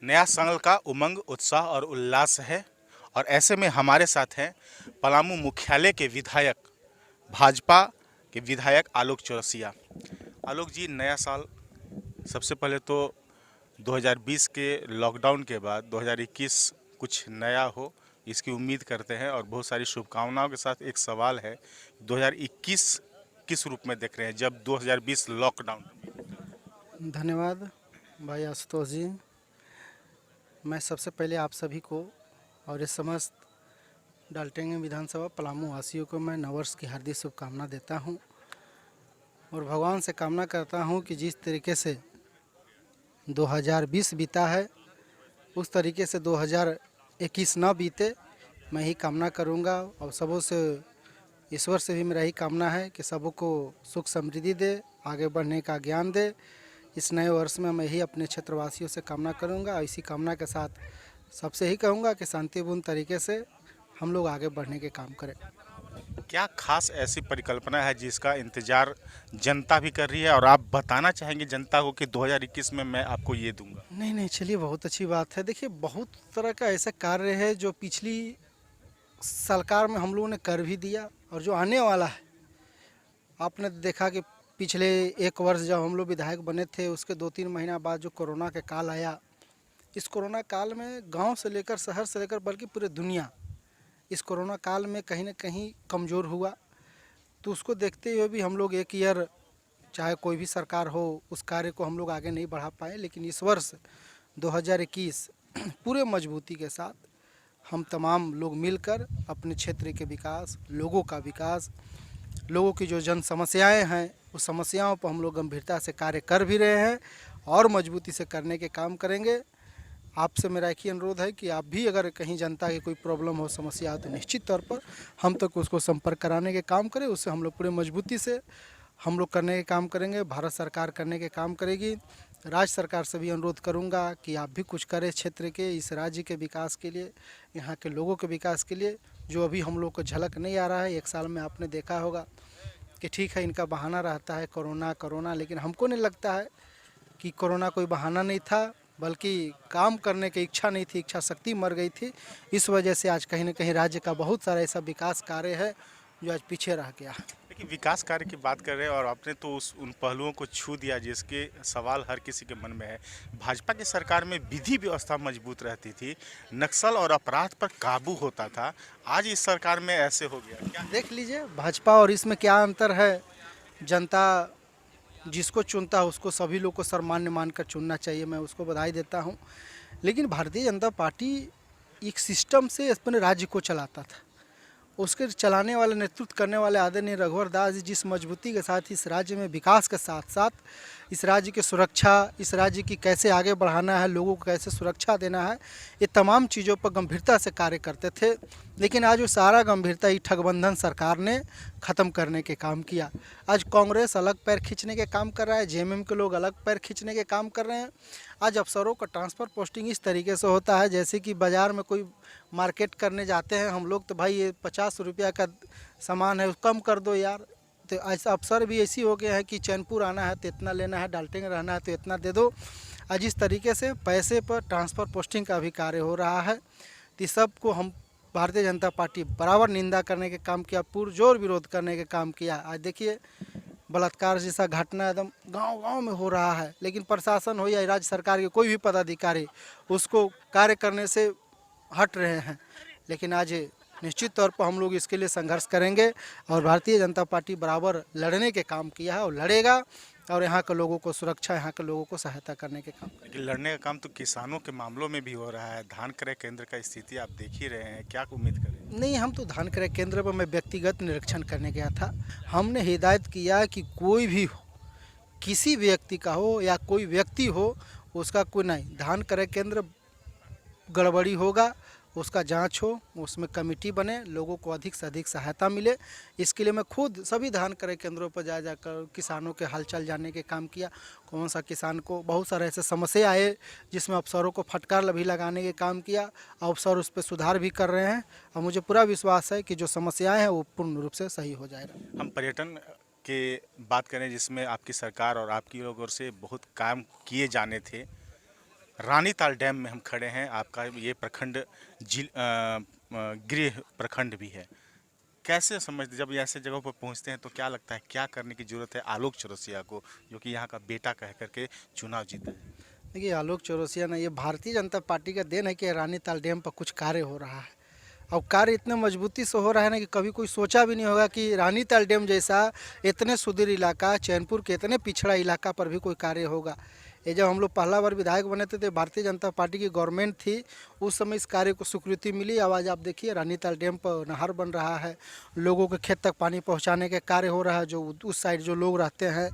नया साल का उमंग, उत्साह और उल्लास है और ऐसे में हमारे साथ हैं पलामू मुख्यालय के विधायक, भाजपा के विधायक आलोक चौरसिया। आलोक जी, नया साल सबसे पहले तो 2020 के लॉकडाउन के बाद 2021 कुछ नया हो, इसकी उम्मीद करते हैं और बहुत सारी शुभकामनाओं के साथ एक सवाल है, 2021 किस रूप में देख रहे हैं जब 2020 लॉकडाउन? धन्यवाद भाई आशुतोष जी। मैं सबसे पहले आप सभी को और इस समस्त डाल्टेंगे विधानसभा पलामू वासियों को मैं नववर्ष की हार्दिक शुभकामना देता हूं और भगवान से कामना करता हूं कि जिस तरीके से 2020 बीता है उस तरीके से 2021 ना बीते, मैं ही कामना करूंगा। और सबों से, ईश्वर से भी मेरा ही कामना है कि सबों को सुख समृद्धि दे, आगे बढ़ने का ज्ञान दे। इस नए वर्ष में मैं ही अपने क्षेत्रवासियों से कामना करूंगा और इसी कामना के साथ सबसे ही कहूंगा कि शांतिपूर्ण तरीके से हम लोग आगे बढ़ने के काम करें। क्या खास ऐसी परिकल्पना है जिसका इंतजार जनता भी कर रही है और आप बताना चाहेंगे जनता को कि 2021 में मैं आपको ये दूंगा? नहीं नहीं, चलिए, बहुत अच्छी बात है। देखिए, बहुत तरह का ऐसा कार्य है जो पिछली सरकार में हम लोगों ने कर भी दिया और जो आने वाला है। आपने देखा कि पिछले एक वर्ष जब हम लोग विधायक बने थे, उसके 2-3 महीना बाद जो कोरोना के काल आया, इस कोरोना काल में गांव से लेकर शहर से लेकर बल्कि पूरे दुनिया इस कोरोना काल में कहीं ना कहीं कमज़ोर हुआ। तो उसको देखते हुए भी हम लोग एक ईयर, चाहे कोई भी सरकार हो, उस कार्य को हम लोग आगे नहीं बढ़ा पाए। लेकिन इस वर्ष 2021 पूरे मजबूती के साथ हम तमाम लोग मिलकर अपने क्षेत्र के विकास, लोगों का विकास, लोगों की जो जन समस्याएं हैं उस समस्याओं पर हम लोग गंभीरता से कार्य कर भी रहे हैं और मजबूती से करने के काम करेंगे। आपसे मेरा एक ही अनुरोध है कि आप भी अगर कहीं जनता की कोई प्रॉब्लम हो, समस्या हो, तो निश्चित तौर पर हम तक उसको संपर्क कराने के काम करें। उससे हम लोग पूरे मजबूती से हम लोग करने के काम करेंगे, भारत सरकार करने के काम करेगी। राज्य सरकार से भी अनुरोध करूंगा कि आप भी कुछ करें क्षेत्र के, इस राज्य के विकास के लिए, यहाँ के लोगों के विकास के लिए, जो अभी हम लोग को झलक नहीं आ रहा है। एक साल में आपने देखा होगा कि ठीक है, इनका बहाना रहता है कोरोना कोरोना, लेकिन हमको नहीं लगता है कि कोरोना कोई बहाना नहीं था, बल्कि काम करने की इच्छा नहीं थी, इच्छा शक्ति मर गई थी। इस वजह से आज कहीं ना कहीं राज्य का बहुत सारा ऐसा विकास कार्य है जो आज पीछे रह गया। देखिए, विकास कार्य की बात कर रहे हैं और आपने तो उस उन पहलुओं को छू दिया जिसके सवाल हर किसी के मन में है। भाजपा की सरकार में विधि व्यवस्था मजबूत रहती थी, नक्सल और अपराध पर काबू होता था। आज इस सरकार में ऐसे हो गया क्या? देख लीजिए भाजपा और इसमें क्या अंतर है। जनता जिसको चुनता है उसको सभी लोग को सम्मान्य मानकर चुनना चाहिए, मैं उसको बधाई देता हूँ। लेकिन भारतीय जनता पार्टी एक सिस्टम से अपने राज्य को चलाता था। उसके चलाने वाले, नेतृत्व करने वाले आदरणीय रघुवर दास जी जिस मजबूती के साथ इस राज्य में विकास के साथ साथ इस राज्य की सुरक्षा, इस राज्य की कैसे आगे बढ़ाना है, लोगों को कैसे सुरक्षा देना है, ये तमाम चीज़ों पर गंभीरता से कार्य करते थे। लेकिन आज वो सारा गंभीरता ही ठगबंधन सरकार ने ख़त्म करने के काम किया। आज कांग्रेस अलग पैर खींचने के काम कर रहा है, जेएमएम के लोग अलग पैर खींचने के काम कर रहे हैं। आज अफसरों का ट्रांसफ़र पोस्टिंग इस तरीके से होता है जैसे कि बाज़ार में कोई मार्केट करने जाते हैं हम लोग, तो भाई ये 50 रुपया का सामान है, कम कर दो यार। तो ऐसा अफसर भी ऐसी हो गया है कि चैनपुर आना है तो इतना लेना है, डाल्टन रहना है तो इतना दे दो। आज इस तरीके से पैसे पर ट्रांसफ़र पोस्टिंग का भी कार्य हो रहा है। तो इस सब को हम भारतीय जनता पार्टी बराबर निंदा करने के काम किया, पुरजोर विरोध करने के काम किया। आज देखिए, बलात्कार जैसा घटना एकदम गांव गांव में हो रहा है, लेकिन प्रशासन हो या राज्य सरकार के कोई भी पदाधिकारी उसको कार्य करने से हट रहे हैं। लेकिन आज निश्चित तौर पर हम लोग इसके लिए संघर्ष करेंगे और भारतीय जनता पार्टी बराबर लड़ने के काम किया है और लड़ेगा और यहाँ के लोगों को सुरक्षा, यहाँ के लोगों को सहायता करने के काम करेंगे। लेकिन लड़ने का काम तो किसानों के मामलों में भी हो रहा है। धान क्रय केंद्र का स्थिति आप देख ही रहे हैं, क्या उम्मीद करें? नहीं, हम तो धान क्रय केंद्र पर मैं व्यक्तिगत निरीक्षण करने गया था। हमने हिदायत किया कि कोई भी हो, किसी व्यक्ति का हो या कोई व्यक्ति हो, उसका कोई नहीं, धान क्रय केंद्र गड़बड़ी होगा, उसका जांच हो, उसमें कमेटी बने, लोगों को अधिक से अधिक सहायता मिले। इसके लिए मैं खुद सभी धान क्रय केंद्रों पर जा जाकर किसानों के हालचाल जानने के काम किया। कौन सा किसान को बहुत सारे ऐसे समस्या आए जिसमें अफसरों को फटकार भी लगाने के काम किया। अफसर उस पर सुधार भी कर रहे हैं और मुझे पूरा विश्वास है कि जो समस्याएँ हैं वो पूर्ण रूप से सही हो जाएगा। हम पर्यटन के बात करें जिसमें आपकी सरकार और आपकी ओर से बहुत काम किए जाने थे। रानीताल डैम में हम खड़े हैं। आपका ये प्रखंड गृह प्रखंड भी है। कैसे समझते, जब ऐसे जगहों पर पहुंचते हैं तो क्या लगता है, क्या करने की जरूरत है आलोक चौरसिया को, जो कि यहाँ का बेटा कह करके चुनाव जीता है? देखिए, आलोक चौरसिया ने, ये भारतीय जनता पार्टी का देन है कि रानीताल डैम पर कुछ कार्य हो रहा है। और कार्य इतने मजबूती से हो रहा है ना कि कभी कोई सोचा भी नहीं होगा कि रानीताल डैम जैसा इतने सुदूर इलाका, चैनपुर के इतने पिछड़ा इलाका पर भी कोई कार्य होगा। ये जब हम लोग पहला बार विधायक बने थे तो भारतीय जनता पार्टी की गवर्नमेंट थी, उस समय इस कार्य को स्वीकृति मिली। अब आज आप देखिए रानीताल डैम पर नहर बन रहा है, लोगों के खेत तक पानी पहुंचाने के कार्य हो रहा है, जो उस साइड जो लोग रहते हैं।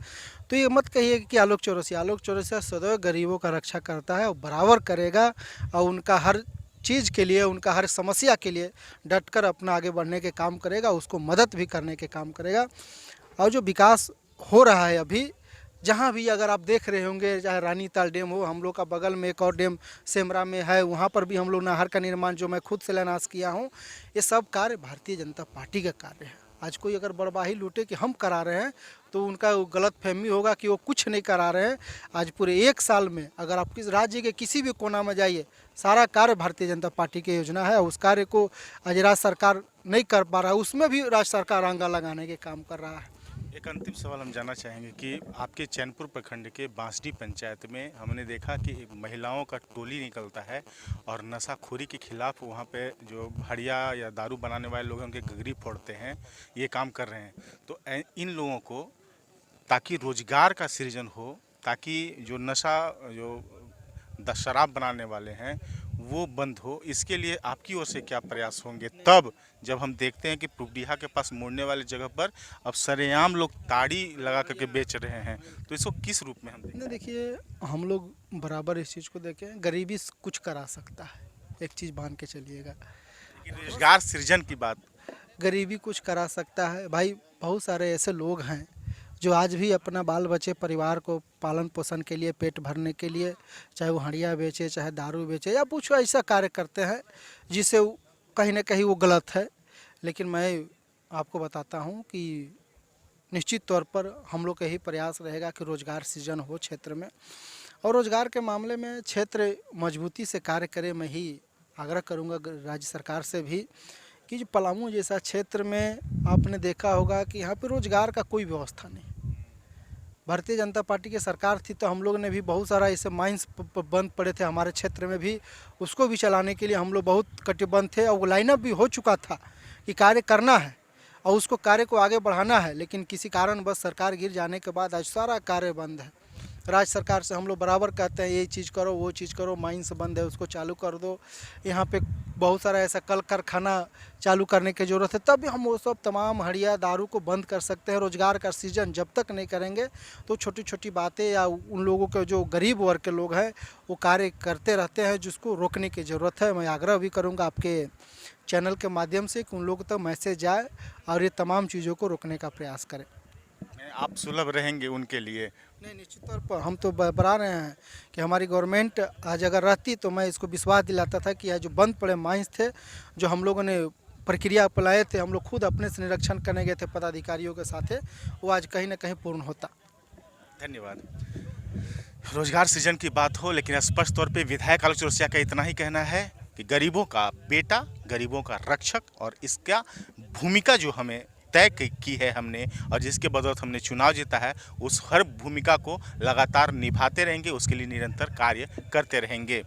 तो ये मत कहिए कि आलोक चौरसिया सदैव गरीबों का रक्षा करता है और बराबर करेगा, और उनका हर चीज़ के लिए, उनका हर समस्या के लिए डटकर अपना आगे बढ़ने के काम करेगा, उसको मदद भी करने के काम करेगा। और जो विकास हो रहा है अभी, जहाँ भी अगर आप देख रहे होंगे, चाहे रानीताल डैम हो, हम लोग का बगल में एक और डैम सेमरा में है, वहाँ पर भी हम लोग नहर का निर्माण, जो मैं खुद शिलान्यास किया हूँ, ये सब कार्य भारतीय जनता पार्टी का कार्य है। आज कोई अगर बड़बाही लूटे कि हम करा रहे हैं तो उनका गलत फहमी होगा कि वो कुछ नहीं करा रहे हैं। आज पूरे 1 साल में अगर आप किस राज्य के किसी भी कोना में जाइए, सारा कार्य भारतीय जनता पार्टी की योजना है। उस कार्य को आज राज्य सरकार नहीं कर पा रहा है, उसमें भी राज्य सरकार आंगा लगाने के काम कर रहा है। एक अंतिम सवाल हम जानना चाहेंगे कि आपके चैनपुर प्रखंड के बांसडी पंचायत में हमने देखा कि महिलाओं का टोली निकलता है और नशाखोरी के खिलाफ वहाँ पे जो हड़िया या दारू बनाने वाले लोग हैं उनके गगरी फोड़ते हैं, ये काम कर रहे हैं। तो इन लोगों को ताकि रोजगार का सृजन हो, ताकि जो नशा, जो शराब बनाने वाले हैं वो बंद हो, इसके लिए आपकी ओर से क्या प्रयास होंगे? तब जब हम देखते हैं कि पुगडीहा के पास मुड़ने वाली जगह पर अब सरेआम लोग ताड़ी लगा करके बेच रहे हैं, तो इसको किस रूप में हम देखें? नहीं, देखिए, हम लोग बराबर इस चीज़ को देखें, गरीबी कुछ करा सकता है, एक चीज़ मान के चलिएगा। लेकिन रोजगार सृजन की बात, गरीबी कुछ करा सकता है भाई। बहुत सारे ऐसे लोग हैं जो आज भी अपना बाल बच्चे परिवार को पालन पोषण के लिए, पेट भरने के लिए, चाहे वो हंडिया बेचे, चाहे दारू बेचे, या कुछ ऐसा कार्य करते हैं जिससे कहीं ना कहीं वो गलत है। लेकिन मैं आपको बताता हूँ कि निश्चित तौर पर हम लोग का यही प्रयास रहेगा कि रोज़गार सृजन हो क्षेत्र में, और रोज़गार के मामले में क्षेत्र मजबूती से कार्य करे। मैं ही आग्रह करूँगा राज्य सरकार से भी कि जो पलामू जैसा क्षेत्र में आपने देखा होगा कि यहाँ पे रोज़गार का कोई व्यवस्था नहीं। भारतीय जनता पार्टी की सरकार थी तो हम लोग ने भी बहुत सारा ऐसे माइंस बंद पड़े थे हमारे क्षेत्र में भी, उसको भी चलाने के लिए हम लोग बहुत कटिबद्ध थे, और वो लाइनअप भी हो चुका था कि कार्य करना है और उसको कार्य को आगे बढ़ाना है। लेकिन किसी कारण बस सरकार गिर जाने के बाद आज सारा कार्य बंद है। राज्य सरकार से हम लोग बराबर कहते हैं ये चीज़ करो, वो चीज़ करो, माइंस बंद है उसको चालू कर दो, यहाँ पे बहुत सारा ऐसा कल कारखाना चालू करने की ज़रूरत है, तब हम वो सब तमाम हड़िया दारू को बंद कर सकते हैं। रोज़गार का सृजन जब तक नहीं करेंगे तो छोटी छोटी बातें, या उन लोगों के जो गरीब वर्ग के लोग हैं वो कार्य करते रहते हैं, जिसको रोकने की ज़रूरत है। मैं आग्रह भी करूँगा आपके चैनल के माध्यम से कि उन लोगों तक मैसेज जाए और ये तमाम चीज़ों को रोकने का प्रयास करें। आप सुलभ रहेंगे उनके लिए? नहीं, निश्चित तौर पर हम तो बता रहे हैं कि हमारी गवर्नमेंट आज अगर रहती तो मैं इसको विश्वास दिलाता था कि यह जो बंद पड़े माइंस थे, जो हम लोगों ने प्रक्रिया अपनाए थे, हम लोग खुद अपने से निरीक्षण करने गए थे पदाधिकारियों के साथ, वो आज कहीं ना कहीं पूर्ण होता। धन्यवाद। रोजगार सृजन की बात हो, लेकिन स्पष्ट तौर पे विधायक आलोक चौरसिया का इतना ही कहना है कि गरीबों का बेटा, गरीबों का रक्षक, और इसका भूमिका जो हमें तय की है हमने और जिसके बदौलत हमने चुनाव जीता है, उस हर भूमिका को लगातार निभाते रहेंगे, उसके लिए निरंतर कार्य करते रहेंगे।